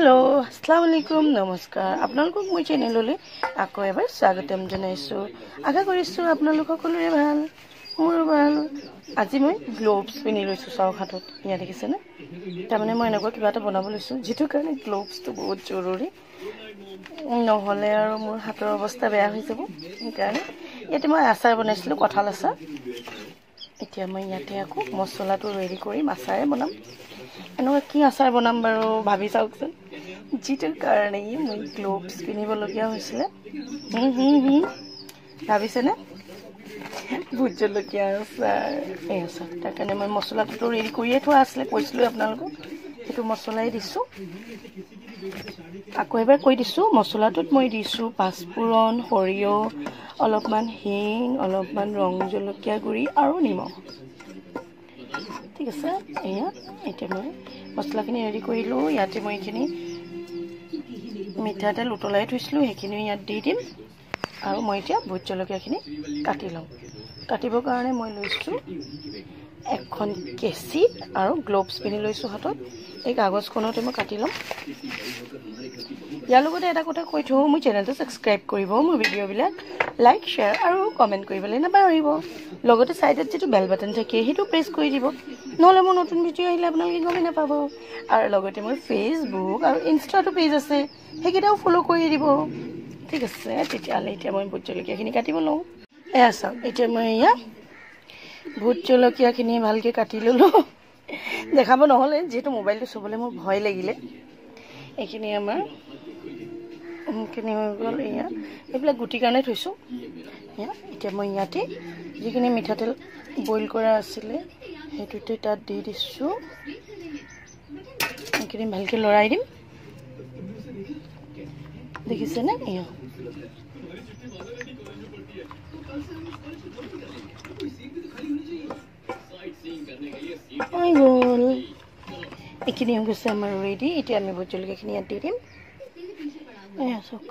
hello अस्सलाम वालेकुम नमस्कार आपनालोকক মই চেনেললৈ আকৌ এবাৰ স্বাগতম জনাইছো আশা কৰিছো আপোনালোক সকলোৰে ভাল মোৰ ভাল আজি মই গ্লোভস পিনি লৈছো চাওক হাতত ইয়া দেখিছে না তাৰমানে মই এনেকৈ কিবা এটা বনাব লৈছো যেটো কাৰণে গ্লোভসটো বহুত জৰুৰী নহলে আৰু মোৰ হাতৰ অৱস্থা বেয়া হৈ যাব সেইকাৰণে ইয়াতে মই আচাৰ বনাইছিলো কঁঠাল আচাৰ এতিয়া মই ইয়াতে আকৌ মছলাটো ৰেডি কৰি আচাৰে বনাম এনেকুৱা কি আচাৰ বনাম বাৰু ভাবি চাওকচোন যেটোৰ কাৰণে মই গ্লোভস কিনিবলগীয়া হৈছিলে ভাবিছেনে ভোট জলকীয়া আচাৰ এই আচাৰ তাৰ কাৰণে মই মছলাটো ৰেডি কৰিয়ে থোৱা আছিলে কৈছিলোঁ আপোনালোকক সেইটো মছলাই দিছোঁ আকৌ এবাৰ কৈ দিছোঁ মছলাটোত মই দিছোঁ পাঁচফোৰণ সৰিয়হ অলপমান হিং অলপমান ৰং জলকীয়া গুড়ি আৰু নিমখ ঠিক আছে এয়া এতিয়া মই মছলাখিনি ৰেডি কৰিলোঁ ইয়াতে মই এইখিনি মিঠাতেল উতলাই থৈছিলোঁ সেইখিনি ইয়াত দি দিম আৰু মই এতিয়া ভোট জলকীয়াখিনি কাটি লম কাটিবৰ কাৰণে মই লৈছোঁ এখন কেঁচি আৰু গ্লোভস পিনি লৈছোঁ হাতত এই কাগজখনতে মই কাটি লম ইয়াৰ লগতে এটা কথা কৈ থওঁ মোৰ চেনেলটো সাবস্ক্ৰাইব কৰিব মোৰ ভিডিঅ'বিলাক লাইক শ্বেয়াৰ আৰু কমেণ্ট কৰিবলৈ নাপাহৰিব লগতে সাইডত যেটো বেল বাটন থাকে সেইটো প্ৰেছ কৰি দিব নহলে মোৰ নতুন ভিডিঅ' আহিলে আপোনালোকে গমে নাপাব আৰু লগতে মোৰ ফেসবুক আৰু ইনষ্টাটো পেজ আছে সেইকেইটাও ফলো কৰি দিব ঠিক আছে তেতিয়াহ'লে এতিয়া মই ভোট জলকীয়াখিনি কাটিব লওঁ এয়া চাওক এতিয়া মই এয়া ভোট জলকীয়াখিনি ভালকৈ কাটি ল'লোঁ দেখাব নহ'লে যেহেতু মোবাইলটো চুবলৈ মোৰ ভয় লাগিলে এইখিনি আমাৰ এইখিনি হৈ গ'ল এয়া এইবিলাক গুটি কাৰণে থৈছোঁ এয়া এতিয়া মই ইয়াতে যিখিনি মিঠাতেল বইল কৰা আছিলে সেইটোতে তাত দি দিছোঁ এইখিনি ভালকৈ লৰাই দিম দেখিছেনে এয়া হৈ গ'ল এইখিনি হৈ গৈছে আমাৰ ৰেডি এতিয়া আমি ভোট জলকীয়াখিনি ইয়াত দি দিম এয়া চাওক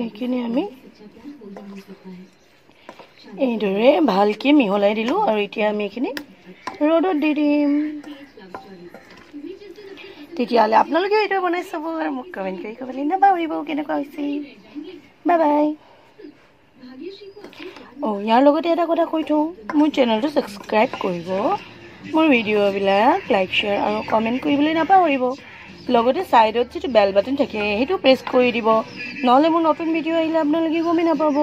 এইখিনি আমি এইদৰে ভালকৈ মিহলাই দিলোঁ আৰু এতিয়া আমি এইখিনি ৰ'দত দি দিম তেতিয়াহ'লে আপোনালোকেও এইটো বনাই চাব আৰু মোক কমেণ্ট কৰি ক'বলৈ নাপাহৰিব কেনেকুৱা হৈছে বাই বাই ইয়াৰ লগতে এটা কথা কৈ থওঁ মোৰ চেনেলটো সাবস্ক্ৰাইব কৰিব মোৰ ভিডিঅ'বিলাক লাইক শ্বেয়াৰ আৰু কমেণ্ট কৰিবলৈ নাপাহৰিব লগতে সাইডত যেটো বেল বাটন থাকে সেইটো প্ৰেছ কৰি দিব নহলে মোৰ নতুন ভিডিঅ' আহিলে আপোনালোকে গমে নাপাব